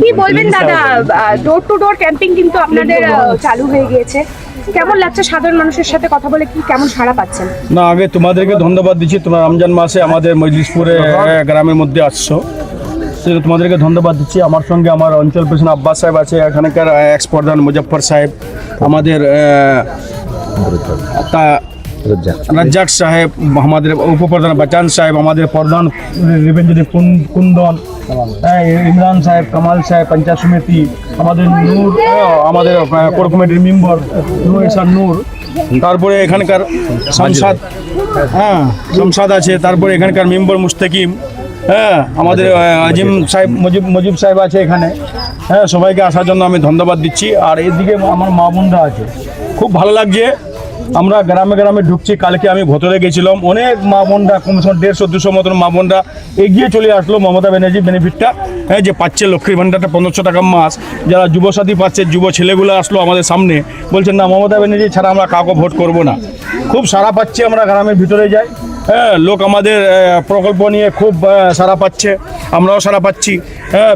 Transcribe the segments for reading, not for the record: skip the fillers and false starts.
কি বলবেন দাদা, ডোর টু ডোর ক্যাম্পিং কিন্তু আপনাদের চালু হয়ে গিয়েছে, কেমন লাগছে সাধারণ মানুষের সাথে কথা বলে, কি কেমন সাড়া পাচ্ছেন? না, আগে তোমাদেরকে ধন্যবাদ দিচ্ছি, তোমরা রমজান মাসে আমাদের মজলিশপুরে গ্রামের মধ্যে আসছো, সেটা তোমাদেরকে ধন্যবাদ দিচ্ছি। আমার সঙ্গে আমার অঞ্চল প্রেসিডেন্ট আব্বাস সাহেব আছে, এখানকার এক্স প্রধান মুজফ্ফর সাহেব, আমাদের রাজ্জাক সাহেব, আমাদের উপপ্রধান বাচান সাহেব, আমাদের প্রধান রেভেন্যু কুন্দন, ইমরান সাহেব, কামাল সাহেব, পঞ্চায়েত সমিতি, আমাদের নূর, আমাদের কোর কমিটির মেম্বার নূর ইহসান নূর, তারপরে এখানকার সংসদ, সংসদ আছে, তারপরে এখানকার মেম্বার মুস্তাকিম, আমাদের আজিম সাহেব, মুজিব সাহেব আছে এখানে, সবাইকে আসার জন্য আমি ধন্যবাদ দিচ্ছি। আর এদিকে আমার মা বোনরা আছে, খুব ভালো লাগছে। আমরা গ্রামে গ্রামে ঢুকছি, কালকে আমি ভোতরে গেছিলাম, অনেক মা বোনরা কমসে কম 150-200 মতন মা বোনরা এগিয়ে চলে আসলো মমতা ব্যানার্জি বেনিফিটটা যে পাচ্ছে, লক্ষ্মীর ভাণ্ডারটা 1500 টাকা মাস, যারা যুবসাথী পাচ্ছে, যুব ছেলেগুলো আসলো আমাদের সামনে, বলছেন না মমতা ব্যানার্জি ছাড়া আমরা কাউকে ভোট করব না। খুব সাড়া পাচ্ছি, আমরা গ্রামের ভিতরে যাই, লোক আমাদের প্রকল্প নিয়ে খুব সাড়া পাচ্ছে, আমরাও সাড়া পাচ্ছি,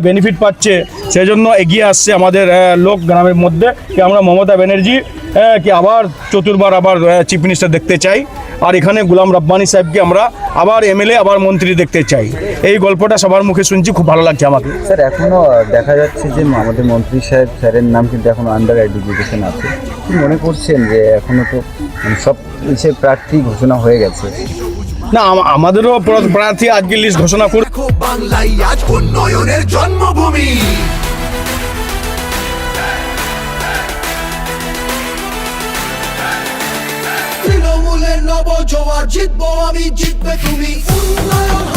বেনিফিট পাচ্ছে, সেই জন্য এগিয়ে আসছে আমাদের লোক গ্রামের মধ্যে কি আমরা মমতা ব্যানার্জি কি আবার চতুর্থবার আবার চিফ মিনিস্টার দেখতে চাই, আর এখানে গোলাম রব্বানী সাহেবকে আমরা আবার এমএলএ আবার মন্ত্রী দেখতে চাই। এই গল্পটা সবার মুখে শুনছি, খুব ভালো লাগছে আমাকে। স্যার, এখনও দেখা যাচ্ছে যে আমাদের মন্ত্রী সাহেব স্যারের নাম কিন্তু এখনও আন্ডার এডুকেশন আছে, কি মনে করছেন যে এখনও তো সব ইসে প্রার্থী ঘোষণা হয়ে গেছে? না, আমাদেরও প্রার্থী আজকে লিস্ট ঘোষণা করে, বাংলায় আজ উন্নয়নের জন্মভূমি। তৃণমূলের নবজোয়ার, জিতবো আমি, জিতবে তুমি। উন্নয়ন